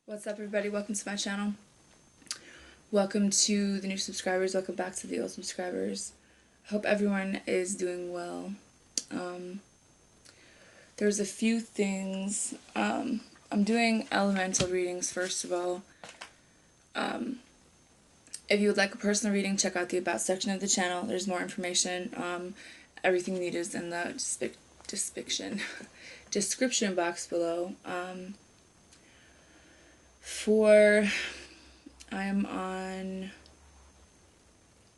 What's up, everybody? Welcome to my channel. Welcome to the new subscribers. Welcome back to the old subscribers. I hope everyone is doing well. There's a few things. I'm doing elemental readings, first of all. If you would like a personal reading, check out the About section of the channel. There's more information. Everything needed is in the description box below. I am on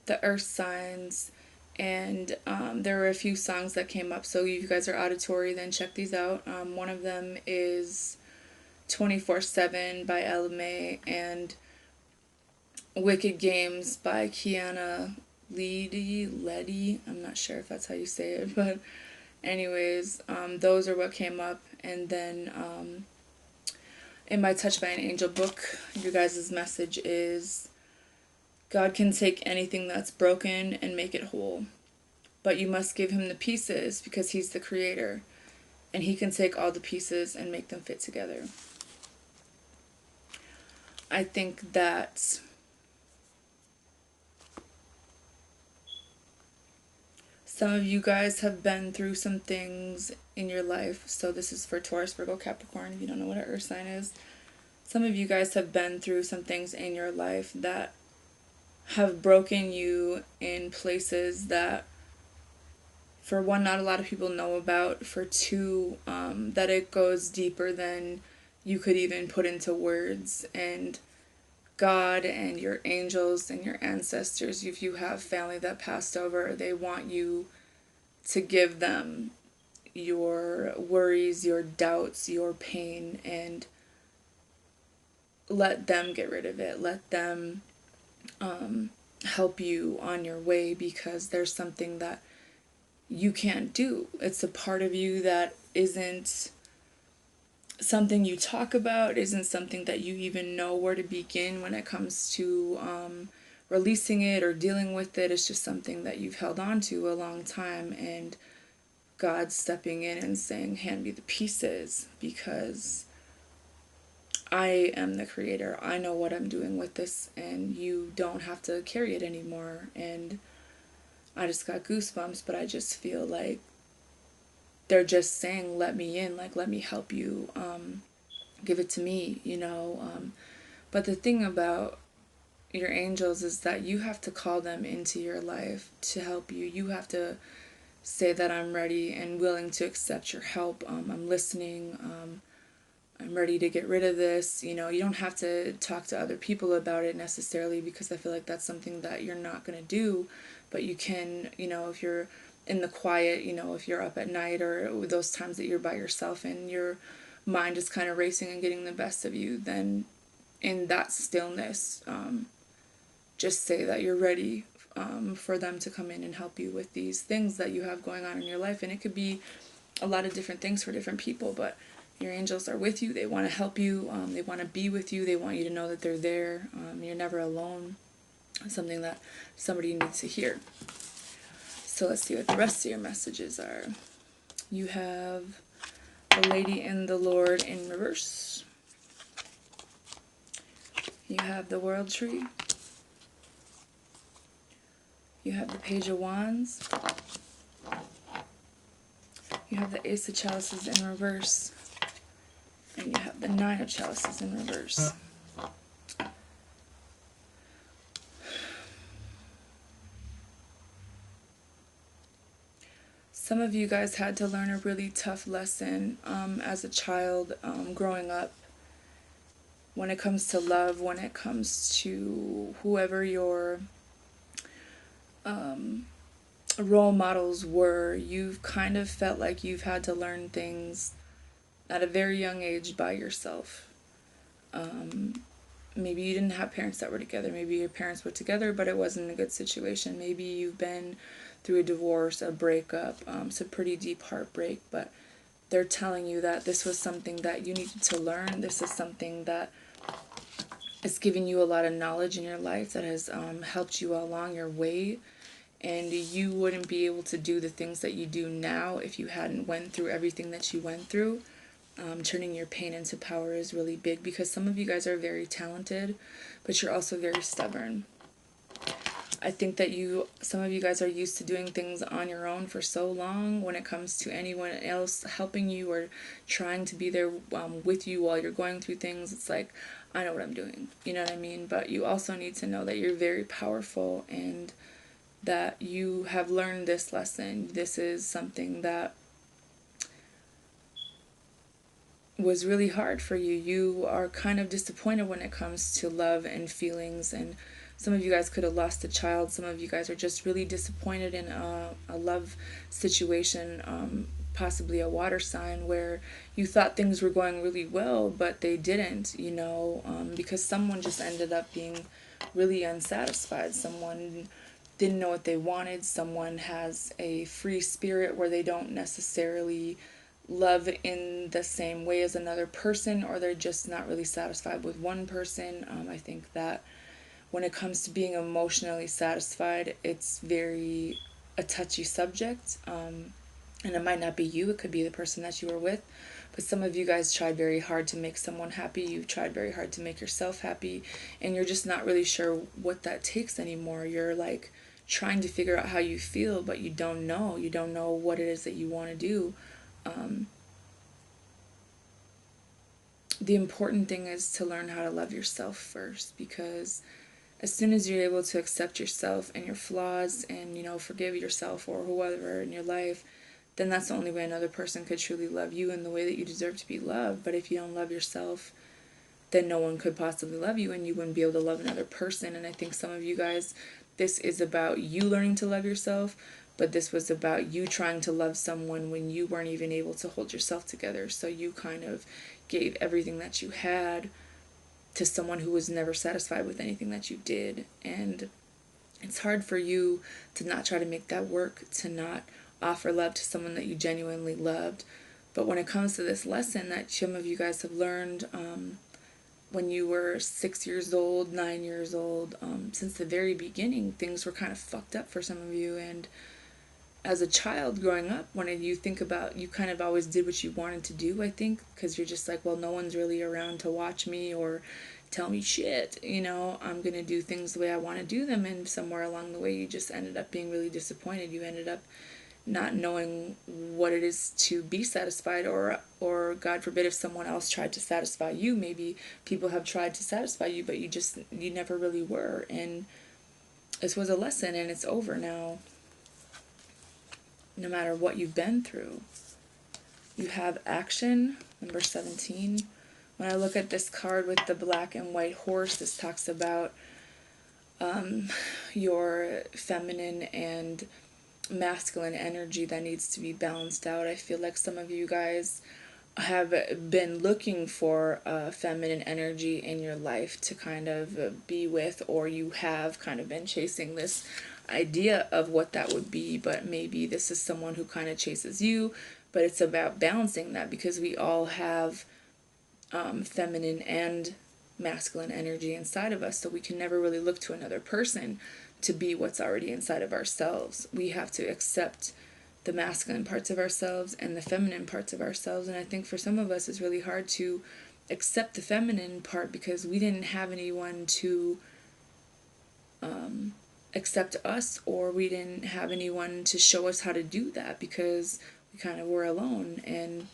the earth signs, and there were a few songs that came up, so if you guys are auditory, then check these out. One of them is 24/7 by Ella May and Wicked Games by Kiana Leddy. I'm not sure if that's how you say it, but anyways, those are what came up. And then in my Touched by an Angel book, you guys' message is, God can take anything that's broken and make it whole, but you must give him the pieces because he's the creator, and he can take all the pieces and make them fit together. I think that some of you guys have been through some things in your life. So this is for Taurus, Virgo, Capricorn, if you don't know what an earth sign is. Some of you guys have been through some things in your life that have broken you in places that, for one, not a lot of people know about. For two, that it goes deeper than you could even put into words. And God and your angels and your ancestors, if you have family that passed over, they want you to give them your worries, your doubts, your pain, and let them get rid of it. Let them help you on your way, because there's something that you can't do. It's a part of you that isn't something you talk about, isn't something that you even know where to begin when it comes to releasing it or dealing with it. It's just something that you've held on to a long time, and God's stepping in and saying, hand me the pieces, because I am the creator. I know what I'm doing with this, and you don't have to carry it anymore. And I just got goosebumps, but I just feel like they're just saying, let me in, like, let me help you, give it to me, but the thing about your angels is that you have to call them into your life to help you. You have to say that I'm ready and willing to accept your help. I'm listening. I'm ready to get rid of this. You don't have to talk to other people about it necessarily, because I feel like that's something that you're not going to do. But you can, if you're in the quiet, if you're up at night, or those times that you're by yourself and your mind is kind of racing and getting the best of you, then in that stillness, just say that you're ready for them to come in and help you with these things that you have going on in your life. And it could be a lot of different things for different people, but your angels are with you. They want to help you. They want to be with you. They want you to know that they're there. You're never alone. It's something that somebody needs to hear. So let's see what the rest of your messages are. You have the Lady and the Lord in reverse. You have the World Tree. You have the Page of Wands. You have the Ace of Chalices in reverse. And you have the Nine of Chalices in reverse. Some of you guys had to learn a really tough lesson as a child, growing up, when it comes to love, when it comes to whoever your role models were. You've kind of felt like you've had to learn things at a very young age by yourself. Maybe you didn't have parents that were together. Maybe your parents were together, but it wasn't a good situation. Maybe you've been through a divorce, a breakup, some pretty deep heartbreak, but they're telling you that this was something that you needed to learn. This is something that is giving you a lot of knowledge in your life that has helped you along your way. And you wouldn't be able to do the things that you do now if you hadn't went through everything that you went through. turning your pain into power is really big, because some of you guys are very talented, but you're also very stubborn. I think that some of you guys are used to doing things on your own for so long. When it comes to anyone else helping you or trying to be there with you while you're going through things, it's like, I know what I'm doing. You know what I mean? But you also need to know that you're very powerful, and that you have learned this lesson. This is something that was really hard for you. You are kind of disappointed when it comes to love and feelings, and some of you guys could have lost a child. Some of you guys are just really disappointed in a love situation, possibly a water sign, where you thought things were going really well, but they didn't, because someone just ended up being really unsatisfied. Someone didn't know what they wanted. Someone has a free spirit where they don't necessarily love in the same way as another person, or they're just not really satisfied with one person. I think that when it comes to being emotionally satisfied, it's very a touchy subject. And it might not be you, it could be the person that you were with. But some of you guys tried very hard to make someone happy. You've tried very hard to make yourself happy. And you're just not really sure what that takes anymore. You're like trying to figure out how you feel, but you don't know. You don't know what it is that you want to do. The important thing is to learn how to love yourself first, because as soon as you're able to accept yourself and your flaws and, forgive yourself or whoever in your life, then that's the only way another person could truly love you in the way that you deserve to be loved. But if you don't love yourself, then no one could possibly love you, and you wouldn't be able to love another person. And I think some of you guys, this is about you learning to love yourself, but this was about you trying to love someone when you weren't even able to hold yourself together. So you kind of gave everything that you had to someone who was never satisfied with anything that you did. And it's hard for you to not try to make that work, to not offer love to someone that you genuinely loved. But when it comes to this lesson that some of you guys have learned when you were 6 years old, 9 years old, since the very beginning, things were kind of fucked up for some of you. And as a child growing up, when you think about, you kind of always did what you wanted to do, I think, because you're just like, well, no one's really around to watch me or tell me shit, I'm going to do things the way I want to do them. And somewhere along the way, you just ended up being really disappointed. You ended up not knowing what it is to be satisfied, or God forbid, if someone else tried to satisfy you, maybe people have tried to satisfy you, but you never really were. And this was a lesson, and it's over now. No matter what you've been through, you have action, number 17. When I look at this card with the black and white horse, this talks about your feminine and masculine energy that needs to be balanced out. I feel like some of you guys have been looking for feminine energy in your life to kind of be with, or you have kind of been chasing this idea of what that would be, but maybe this is someone who kind of chases you. But it's about balancing that, because we all have feminine and masculine energy inside of us, so we can never really look to another person to be what's already inside of ourselves. We have to accept the masculine parts of ourselves and the feminine parts of ourselves. And I think for some of us it's really hard to accept the feminine part, because we didn't have anyone to accept us, or we didn't have anyone to show us how to do that, because we kind of were alone. And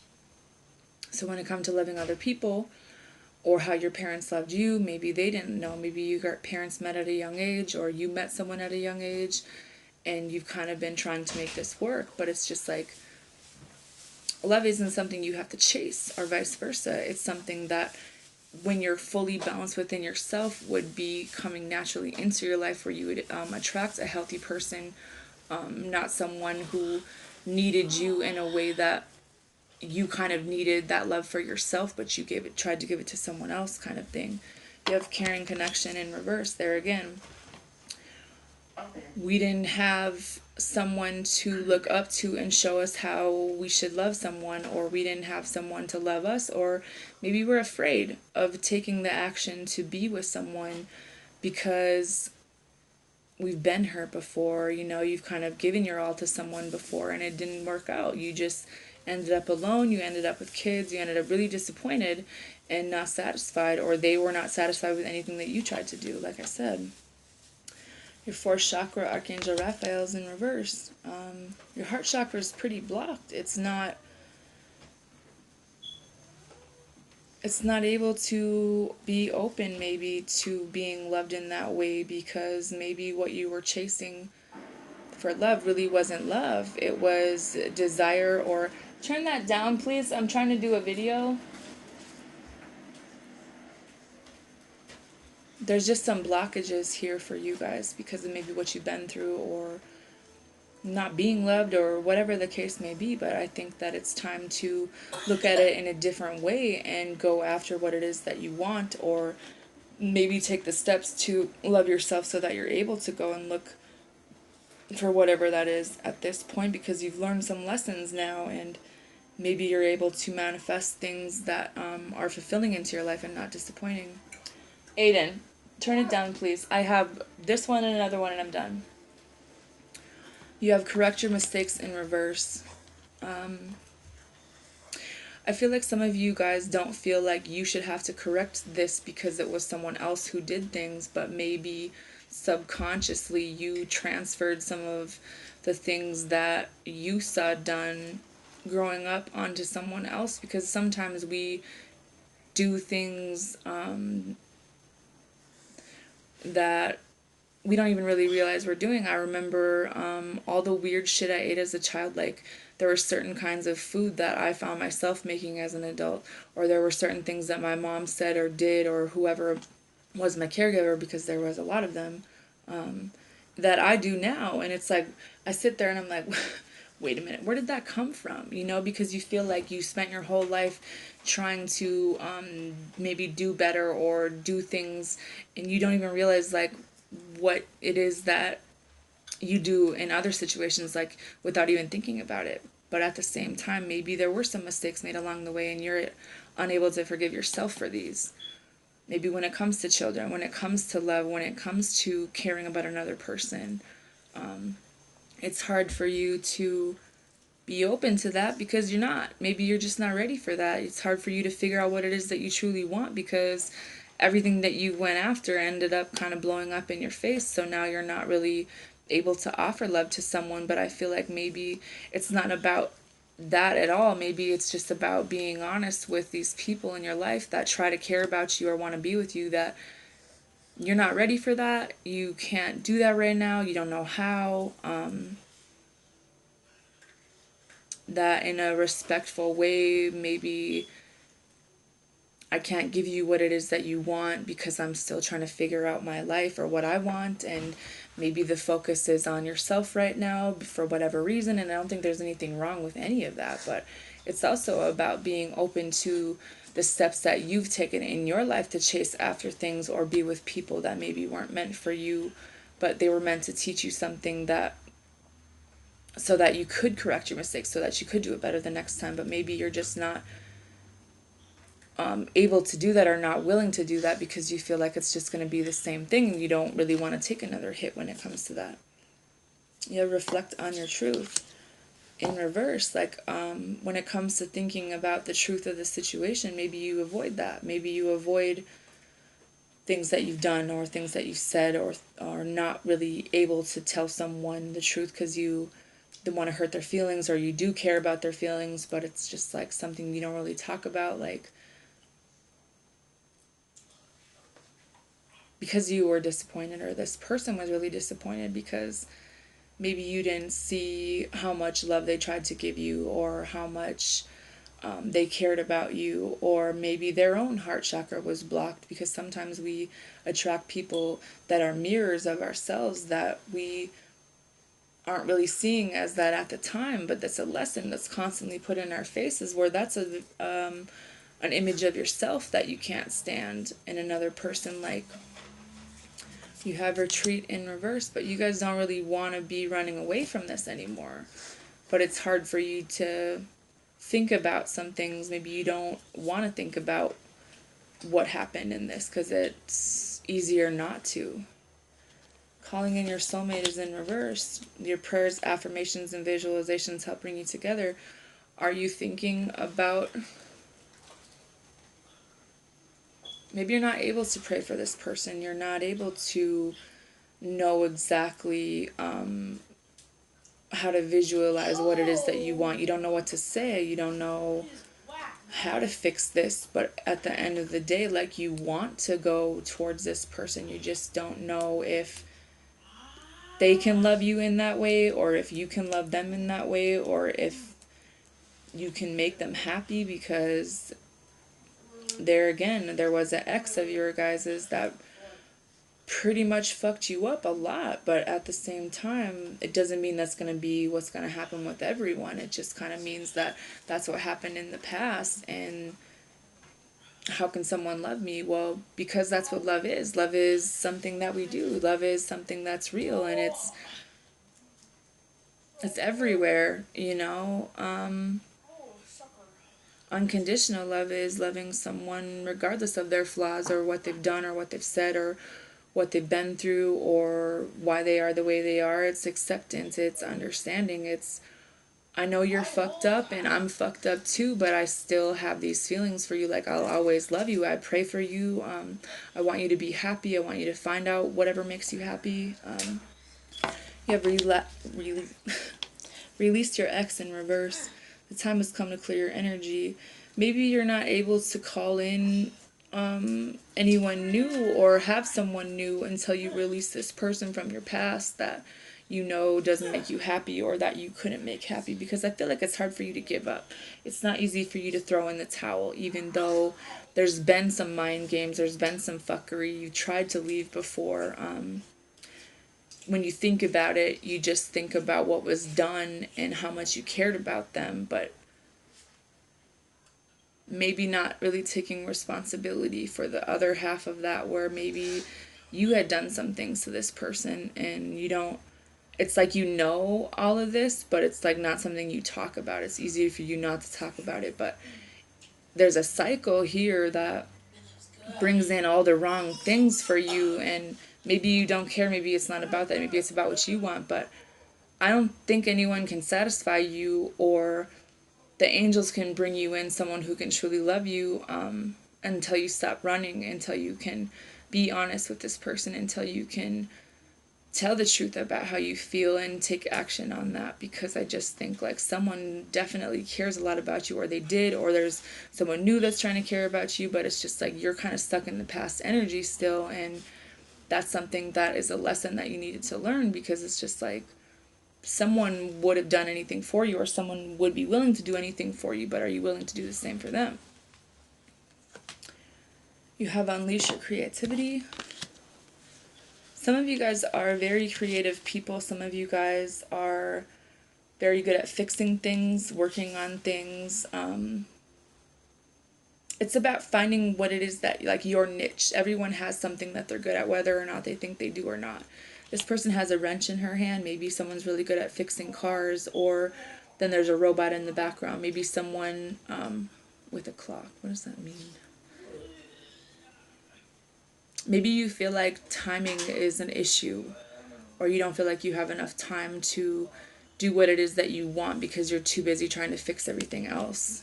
so when it comes to loving other people, or how your parents loved you, maybe they didn't know. Maybe your parents met at a young age, or you met someone at a young age, and you've kind of been trying to make this work. But it's just like, love isn't something you have to chase, or vice versa. It's something that, when you're fully balanced within yourself, would be coming naturally into your life, where you would attract a healthy person, not someone who needed you in a way that you kind of needed that love for yourself, but you tried to give it to someone else, kind of thing. You have caring connection in reverse there again. We didn't have someone to look up to and show us how we should love someone, or we didn't have someone to love us, or maybe we're afraid of taking the action to be with someone because we've been hurt before. You've kind of given your all to someone before and it didn't work out. ended up alone, you ended up with kids, you ended up really disappointed and not satisfied, or they were not satisfied with anything that you tried to do. Like I said, your fourth chakra, Archangel Raphael's in reverse. Your heart chakra is pretty blocked. It's not able to be open maybe to being loved in that way, because maybe what you were chasing for love really wasn't love. It was desire. Or turn that down, please. I'm trying to do a video. There's just some blockages here for you guys because of maybe what you've been through, or not being loved, or whatever the case may be. But I think that it's time to look at it in a different way and go after what it is that you want, or maybe take the steps to love yourself so that you're able to go and look for whatever that is at this point, because you've learned some lessons now, and maybe you're able to manifest things that are fulfilling into your life and not disappointing. Aiden, turn it down, please. I have this one and another one, and I'm done. You have correct your mistakes in reverse. I feel like some of you guys don't feel like you should have to correct this because it was someone else who did things, but maybe subconsciously you transferred some of the things that you saw done growing up onto someone else, because sometimes we do things that we don't even really realize we're doing. I remember all the weird shit I ate as a child. Like, there were certain kinds of food that I found myself making as an adult, or there were certain things that my mom said or did, or whoever was my caregiver, because there was a lot of them, that I do now. And it's like, I sit there and I'm like, wait a minute, where did that come from? You know, because you feel like you spent your whole life trying to maybe do better or do things, and you don't even realize like what it is that you do in other situations, like without even thinking about it. But at the same time, maybe there were some mistakes made along the way and you're unable to forgive yourself for these. Maybe when it comes to children, when it comes to love, when it comes to caring about another person, it's hard for you to be open to that because you're not. Maybe you're just not ready for that. It's hard for you to figure out what it is that you truly want, because everything that you went after ended up kind of blowing up in your face. So now you're not really able to offer love to someone. But I feel like maybe it's not about that at all. Maybe it's just about being honest with these people in your life that try to care about you or want to be with you, that you're not ready for that. You can't do that right now. You don't know how. That in a respectful way, maybe I can't give you what it is that you want because I'm still trying to figure out my life or what I want, and maybe the focus is on yourself right now for whatever reason, and I don't think there's anything wrong with any of that. But it's also about being open to the steps that you've taken in your life to chase after things or be with people that maybe weren't meant for you, but they were meant to teach you something, that so that you could correct your mistakes, so that you could do it better the next time. But maybe you're just not able to do that, or not willing to do that, because you feel like it's just going to be the same thing and you don't really want to take another hit when it comes to that. You reflect on your truth in reverse. Like when it comes to thinking about the truth of the situation, maybe you avoid that. Maybe you avoid things that you've done or things that you've said, or are not really able to tell someone the truth because you don't want to hurt their feelings, or you do care about their feelings, but it's just like something you don't really talk about, like because you were disappointed, or this person was really disappointed because maybe you didn't see how much love they tried to give you, or how much they cared about you, or maybe their own heart chakra was blocked, because sometimes we attract people that are mirrors of ourselves that we aren't really seeing as that at the time, but that's a lesson that's constantly put in our faces, where that's an image of yourself that you can't stand in another person. Like, you have retreat in reverse, but you guys don't really want to be running away from this anymore. But it's hard for you to think about some things. Maybe you don't want to think about what happened in this because it's easier not to. Calling in your soulmate is in reverse. Your prayers, affirmations, and visualizations help bring you together Are you thinking about, maybe you're not able to pray for this person. You're not able to know exactly how to visualize what it is that you want. You don't know what to say. You don't know how to fix this. But at the end of the day, like, you want to go towards this person. You just don't know if they can love you in that way, or if you can love them in that way, or if you can make them happy, because there was an ex of your guys's that pretty much fucked you up a lot. But at the same time, it doesn't mean that's going to be what's going to happen with everyone. It just kind of means that that's what happened in the past. And how can someone love me? Well, because that's what love is. Love is something that we do. Love is something that's real, and it's everywhere, you know. Unconditional love is loving someone regardless of their flaws, or what they've done, or what they've said, or what they've been through, or why they are the way they are. It's acceptance, it's understanding, it's, I know you're fucked up and I'm fucked up too, but I still have these feelings for you. Like, I'll always love you. I pray for you. I want you to be happy. I want you to find out whatever makes you happy. You have released your ex in reverse. The time has come to clear your energy. Maybe you're not able to call in anyone new or have someone new until you release this person from your past that you know doesn't make you happy, or that you couldn't make happy, because I feel like it's hard for you to give up. It's not easy for you to throw in the towel, even though there's been some mind games, there's been some fuckery. You tried to leave before. When you think about it, you just think about what was done and how much you cared about them, but maybe not really taking responsibility for the other half of that, where maybe you had done some things to this person and you don't, it's like, you know, all of this, but it's like not something you talk about. It's easy for you not to talk about it, but there's a cycle here that brings in all the wrong things for you, and maybe you don't care, maybe it's not about that, maybe it's about what you want, but I don't think anyone can satisfy you, or the angels can bring you in someone who can truly love you, until you stop running, until you can be honest with this person, until you can tell the truth about how you feel and take action on that. Because I just think, like, someone definitely cares a lot about you, or they did, or there's someone new that's trying to care about you, but it's just like you're kind of stuck in the past energy still, and that's something that is a lesson that you needed to learn, because it's just like, someone would have done anything for you, or someone would be willing to do anything for you, but are you willing to do the same for them? You have unleashed your creativity. Some of you guys are very creative people. Some of you guys are very good at fixing things, working on things. It's about finding what it is that, like, your niche. Everyone has something that they're good at, whether or not they think they do or not. This person has a wrench in her hand. Maybe someone's really good at fixing cars, or then there's a robot in the background. Maybe someone with a clock. What does that mean? Maybe you feel like timing is an issue, or you don't feel like you have enough time to do what it is that you want because you're too busy trying to fix everything else.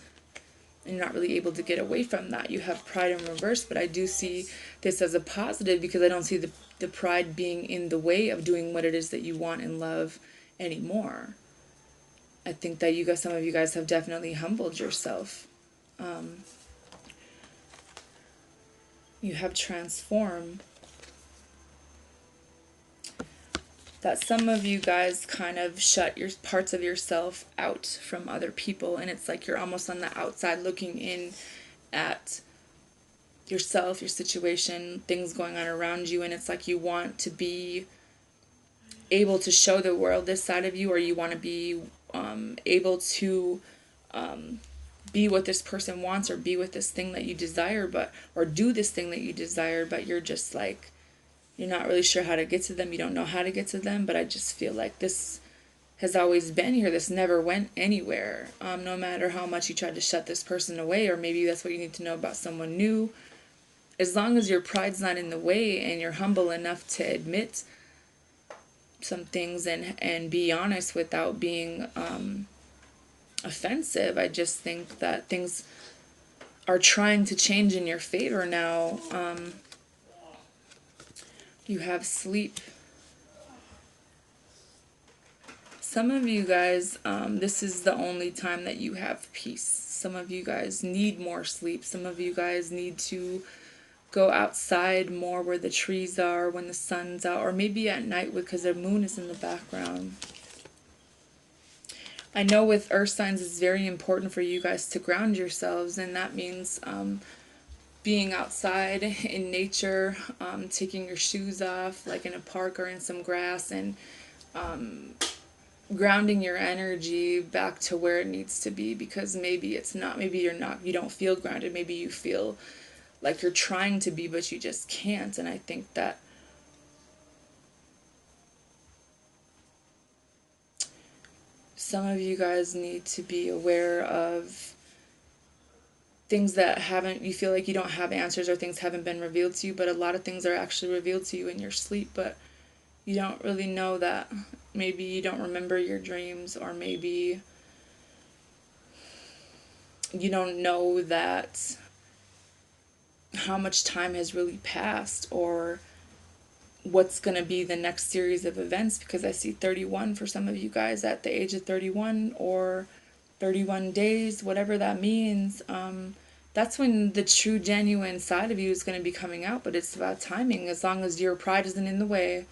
And you're not really able to get away from that. You have pride in reverse, but I do see this as a positive, because I don't see the pride being in the way of doing what it is that you want in love anymore. I think that some of you guys have definitely humbled yourself. You have transformed. That some of you guys kind of shut your parts of yourself out from other people, and it's like you're almost on the outside looking in at yourself, your situation, things going on around you, and it's like you want to be able to show the world this side of you, or you want to be able to be what this person wants, or be with this thing that you desire, or do this thing that you desire, but you're just like, you're not really sure how to get to them. You don't know how to get to them, but I just feel like this has always been here. This never went anywhere. No matter how much you tried to shut this person away, or maybe that's what you need to know about someone new. As long as your pride's not in the way, and you're humble enough to admit some things and be honest without being offensive. I just think that things are trying to change in your favor now. You have sleep. Some of you guys, this is the only time that you have peace. Some of you guys need more sleep. Some of you guys need to go outside more where the trees are when the sun's out, or maybe at night because the moon is in the background. I know with earth signs it's very important for you guys to ground yourselves, and that means being outside in nature, taking your shoes off like in a park or in some grass, and grounding your energy back to where it needs to be, because maybe it's not, maybe you don't feel grounded, maybe you feel like you're trying to be but you just can't. And I think that some of you guys need to be aware of things that haven't, you feel like you don't have answers, or things haven't been revealed to you, but a lot of things are actually revealed to you in your sleep, but you don't really know that. Maybe you don't remember your dreams, or maybe you don't know that how much time has really passed, or what's going to be the next series of events, because I see 31 for some of you guys at the age of 31, or 31 days, whatever that means. That's when the true, genuine side of you is going to be coming out, but it's about timing. As long as your pride isn't in the way,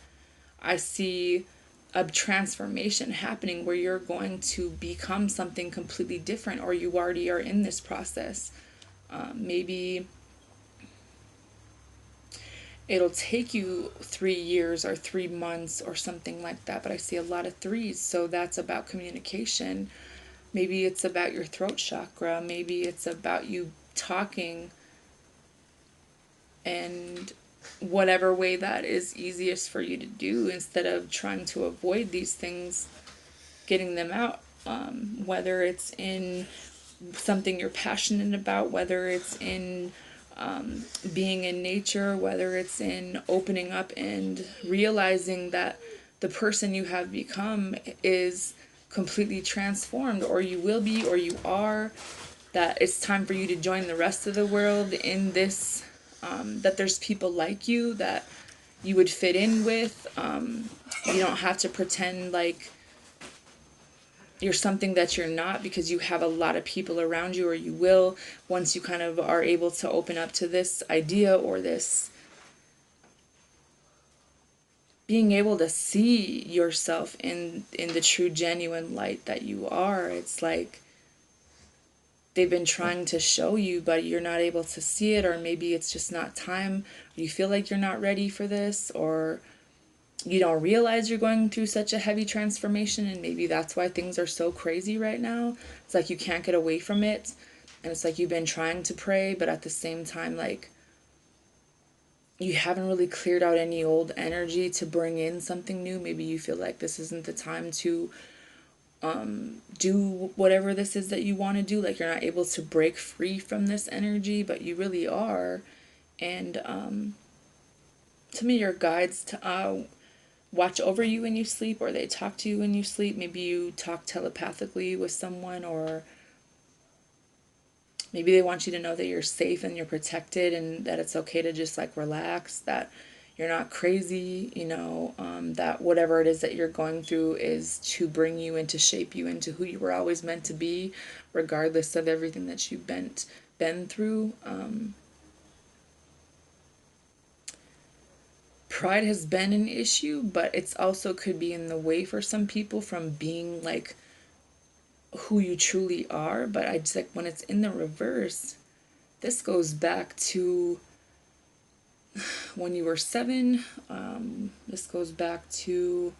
I see a transformation happening where you're going to become something completely different, or you already are in this process. Maybe it'll take you 3 years or 3 months or something like that, but I see a lot of threes, so that's about communication. Maybe it's about your throat chakra, maybe it's about you talking, and whatever way that is easiest for you to do, instead of trying to avoid these things, getting them out. Whether it's in something you're passionate about, whether it's in being in nature, whether it's in opening up and realizing that the person you have become is completely transformed, or you will be, or you are, that it's time for you to join the rest of the world in this, that there's people like you that you would fit in with. You don't have to pretend like you're something that you're not, because you have a lot of people around you, or you will, once you kind of are able to open up to this idea, or this being able to see yourself in the true, genuine light that you are. It's like they've been trying to show you, but you're not able to see it, or maybe it's just not time, or you feel like you're not ready for this, or you don't realize you're going through such a heavy transformation, and maybe that's why things are so crazy right now. It's like you can't get away from it, and it's like you've been trying to pray, but at the same time, like, you haven't really cleared out any old energy to bring in something new. Maybe you feel like this isn't the time to do whatever this is that you want to do, like you're not able to break free from this energy, but you really are. And to me, your guides to watch over you when you sleep, or they talk to you when you sleep. Maybe you talk telepathically with someone, or maybe they want you to know that you're safe and you're protected, and that it's okay to just like relax, that you're not crazy, that whatever it is that you're going through is to bring you and to shape you into who you were always meant to be, regardless of everything that you've been through. Pride has been an issue, but it's also could be in the way for some people from being like who you truly are. But I just like when it's in the reverse, this goes back to when you were 7. This goes back to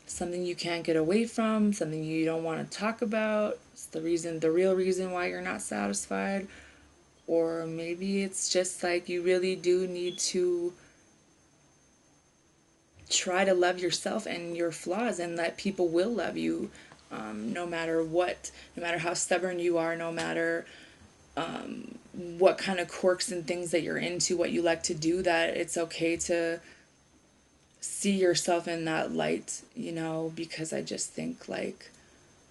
something you can't get away from, something you don't want to talk about. It's the real reason why you're not satisfied. Or maybe it's just like you really do need to try to love yourself and your flaws, and that people will love you, no matter what, no matter how stubborn you are, no matter what kind of quirks and things that you're into, what you like to do, that it's okay to see yourself in that light, because I just think like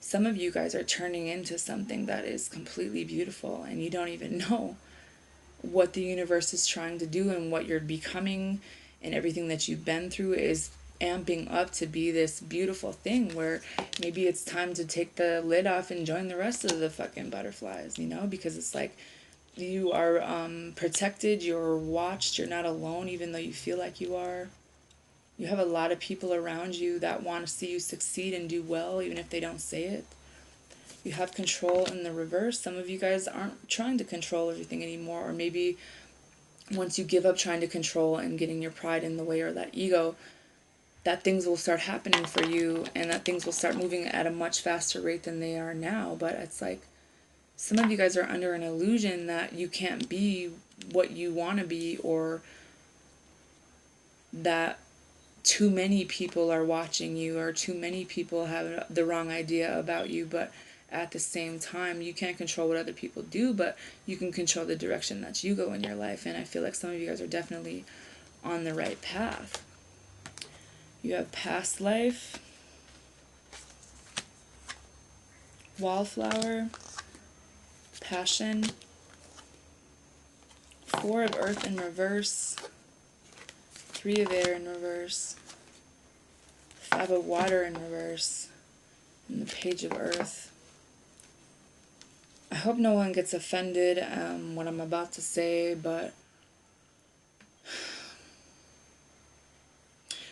some of you guys are turning into something that is completely beautiful, and you don't even know what the universe is trying to do, and what you're becoming, and everything that you've been through is amping up to be this beautiful thing where maybe it's time to take the lid off and join the rest of the fucking butterflies, you know, because it's like you are protected, you're watched, you're not alone even though you feel like you are. You have a lot of people around you that want to see you succeed and do well even if they don't say it. You have control in the reverse. Some of you guys aren't trying to control everything anymore, or maybe once you give up trying to control and getting your pride in the way, or that ego, that things will start happening for you, and that things will start moving at a much faster rate than they are now. But it's like some of you guys are under an illusion that you can't be what you want to be, or that too many people are watching you, or too many people have the wrong idea about you. But at the same time, you can't control what other people do, but you can control the direction that you go in your life. And I feel like some of you guys are definitely on the right path. You have past life, wallflower, passion, Four of Earth in reverse, Three of Air in reverse, Five of Water in reverse, and the Page of Earth. I hope no one gets offended what I'm about to say, but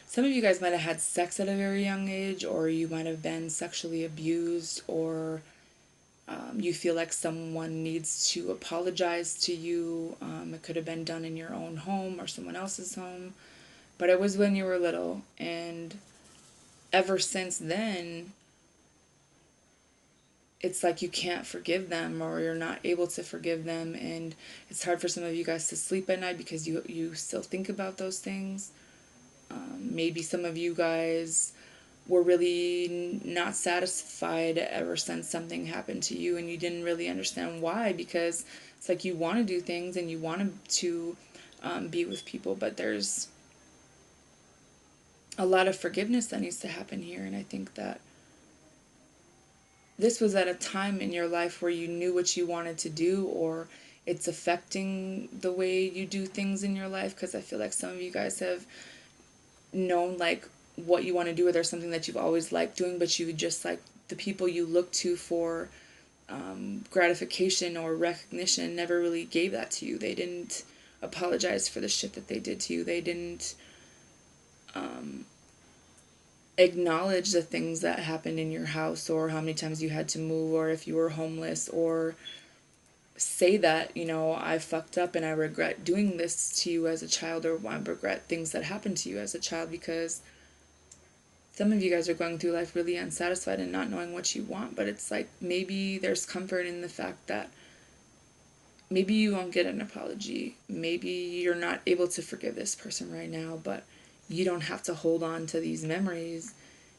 some of you guys might have had sex at a very young age, or you might have been sexually abused, or you feel like someone needs to apologize to you. It could have been done in your own home or someone else's home, but it was when you were little, and ever since then, it's like you can't forgive them, or you're not able to forgive them, and it's hard for some of you guys to sleep at night because you still think about those things. Maybe some of you guys were really not satisfied ever since something happened to you, and you didn't really understand why, because it's like you want to do things and you want to be with people, but there's a lot of forgiveness that needs to happen here. And I think that this was at a time in your life where you knew what you wanted to do, or it's affecting the way you do things in your life, because I feel like some of you guys have known like what you want to do, or there's something that you've always liked doing, but you just like the people you look to for gratification or recognition never really gave that to you. They didn't apologize for the shit that they did to you. They didn't acknowledge the things that happened in your house, or how many times you had to move, or if you were homeless, or say that, you know, I fucked up and I regret doing this to you as a child, or I regret things that happened to you as a child, because some of you guys are going through life really unsatisfied and not knowing what you want. But it's like maybe there's comfort in the fact that maybe you won't get an apology. Maybe you're not able to forgive this person right now, but you don't have to hold on to these memories,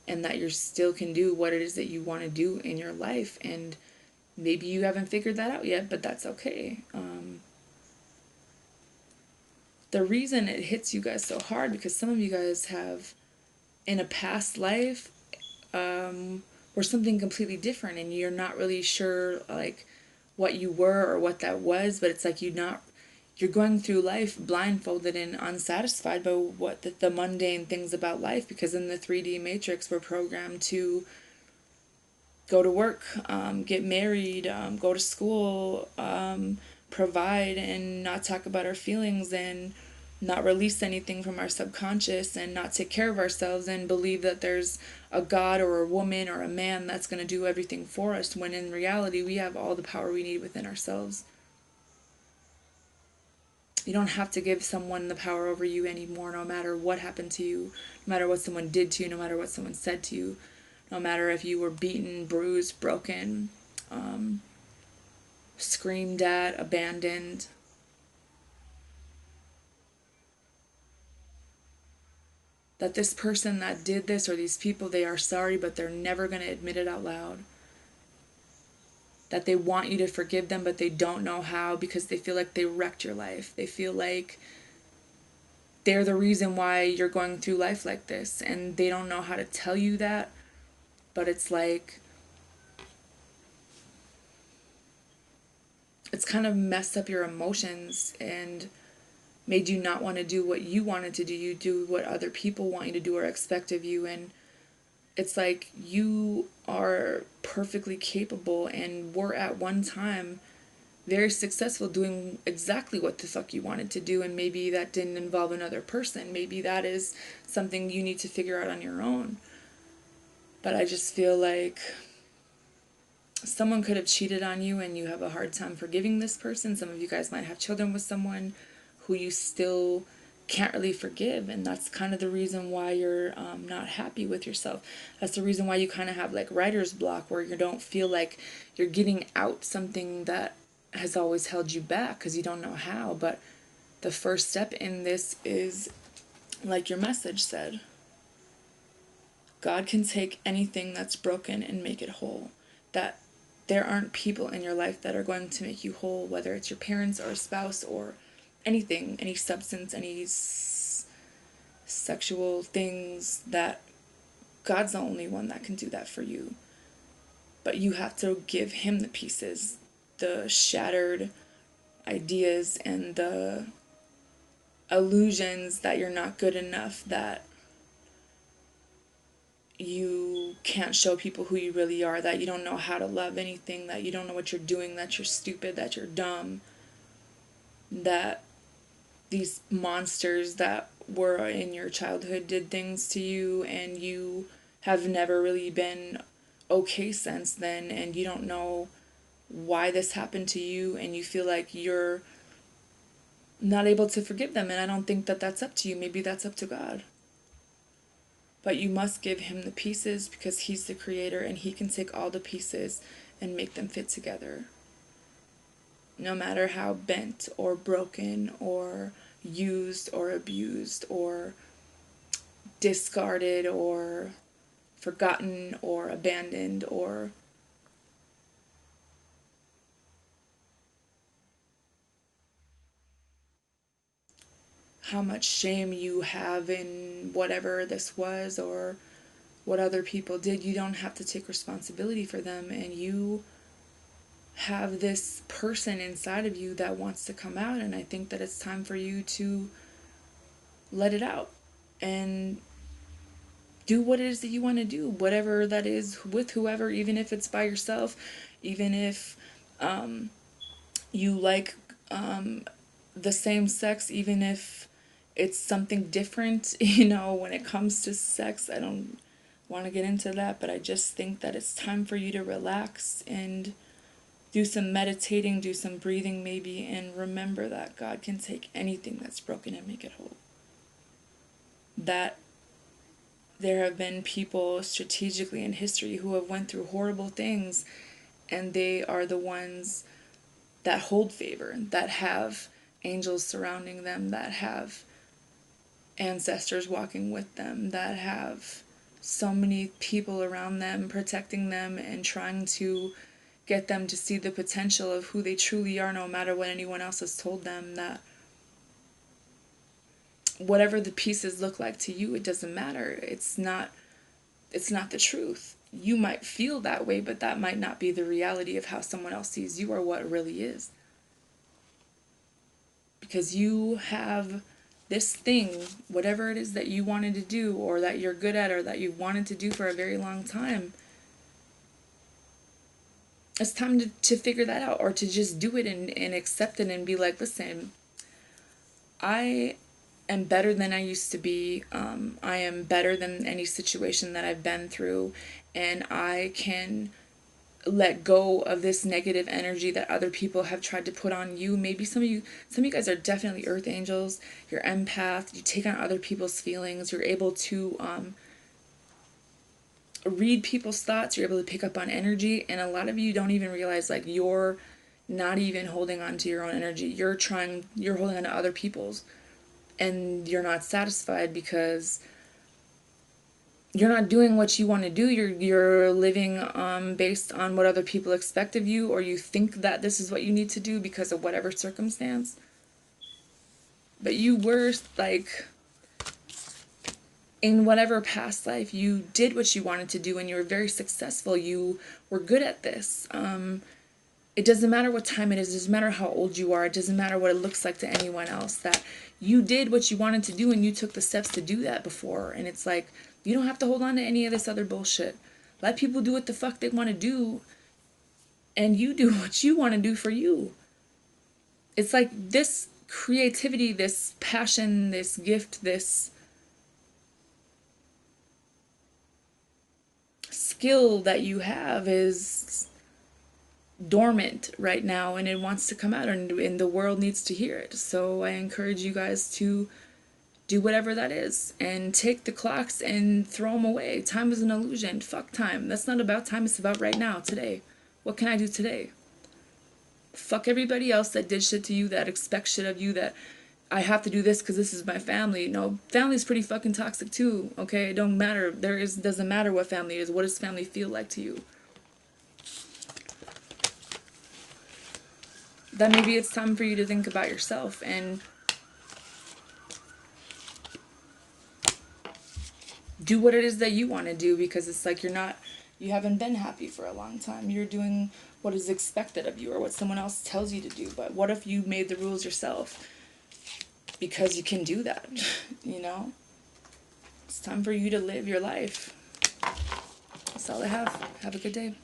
and that you still can do what it is that you want to do in your life. And maybe you haven't figured that out yet, but that's okay. The reason it hits you guys so hard, because some of you guys have, in a past life, or something completely different, and you're not really sure like what you were or what that was, but it's like you're going through life blindfolded and unsatisfied by what the mundane things about life, because in the 3D matrix we're programmed to go to work, get married, go to school, provide, and not talk about our feelings, and not release anything from our subconscious, and not take care of ourselves, and believe that there's a God or a woman or a man that's going to do everything for us, when in reality we have all the power we need within ourselves. You don't have to give someone the power over you anymore, no matter what happened to you, no matter what someone did to you, no matter what someone said to you, no matter if you were beaten, bruised, broken, screamed at, abandoned. That this person that did this, or these people, they are sorry, but they're never going to admit it out loud. That they want you to forgive them, but they don't know how, because they feel like they wrecked your life. They feel like they're the reason why you're going through life like this, and they don't know how to tell you that. But it's like it's kind of messed up your emotions and made you not want to do what you wanted to do. You do what other people want you to do or expect of you. And it's like you are perfectly capable and were at one time very successful doing exactly what the fuck you wanted to do. And maybe that didn't involve another person. Maybe that is something you need to figure out on your own. But I just feel like someone could have cheated on you and you have a hard time forgiving this person. Some of you guys might have children with someone who you still can't really forgive, and that's kind of the reason why you're not happy with yourself. That's the reason why you kind of have like writer's block, where you don't feel like you're getting out something that has always held you back because you don't know how. But the first step in this is, like your message said, God can take anything that's broken and make it whole. That there aren't people in your life that are going to make you whole, whether it's your parents or a spouse or anything, any substance, any sexual things, that God's the only one that can do that for you. But you have to give him the pieces, the shattered ideas and the illusions that you're not good enough, that you can't show people who you really are, that you don't know how to love anything, that you don't know what you're doing, that you're stupid, that you're dumb, that these monsters that were in your childhood did things to you and you have never really been okay since then, and you don't know why this happened to you, and you feel like you're not able to forgive them. And I don't think that that's up to you. Maybe that's up to God. But you must give him the pieces because he's the creator and he can take all the pieces and make them fit together. No matter how bent or broken or used or abused or discarded or forgotten or abandoned, or how much shame you have in whatever this was or what other people did. You don't have to take responsibility for them, and you have this person inside of you that wants to come out, and I think that it's time for you to let it out and do what it is that you want to do, whatever that is, with whoever, even if it's by yourself, even if you like the same sex, even if it's something different. When it comes to sex, I don't want to get into that, but I just think that it's time for you to relax and do some meditating, do some breathing maybe, and remember that God can take anything that's broken and make it whole. That there have been people strategically in history who have went through horrible things, and they are the ones that hold favor, that have angels surrounding them, that have ancestors walking with them, that have so many people around them protecting them and trying to get them to see the potential of who they truly are, no matter what anyone else has told them. That whatever the pieces look like to you, it doesn't matter. It's not the truth. You might feel that way, but that might not be the reality of how someone else sees you or what it really is. Because you have this thing, whatever it is that you wanted to do or that you're good at or that you wanted to do for a very long time, it's time to figure that out, or to just do it and accept it and be like, listen, I am better than I used to be. I am better than any situation that I've been through, and I can let go of this negative energy that other people have tried to put on you. Maybe some of you guys are definitely earth angels. You're empath. You take on other people's feelings. You're able to read people's thoughts. You're able to pick up on energy, and a lot of you don't even realize, like, you're not even holding on to your own energy. You're holding on to other people's, and you're not satisfied because you're not doing what you want to do. You're living based on what other people expect of you, or you think that this is what you need to do because of whatever circumstance. But you were like, in whatever past life, you did what you wanted to do and you were very successful. You were good at this. It doesn't matter what time it is. It doesn't matter how old you are. It doesn't matter what it looks like to anyone else. That you did what you wanted to do and you took the steps to do that before. And it's like, you don't have to hold on to any of this other bullshit. Let people do what the fuck they want to do. And you do what you want to do for you. It's like this creativity, this passion, this gift, this skill that you have is dormant right now, and it wants to come out, and the world needs to hear it. So I encourage you guys to do whatever that is and take the clocks and throw them away. Time is an illusion. Fuck time. That's not about time. It's about right now, today. What can I do today? Fuck everybody else that did shit to you, that expects shit of you, that I have to do this because this is my family. No, family's pretty fucking toxic too, okay? It don't matter. Doesn't matter what family is. What does family feel like to you? Then maybe it's time for you to think about yourself and do what it is that you want to do, because it's like you haven't been happy for a long time. You're doing what is expected of you or what someone else tells you to do. But what if you made the rules yourself? Because you can do that, you know? It's time for you to live your life. That's all I have. Have a good day.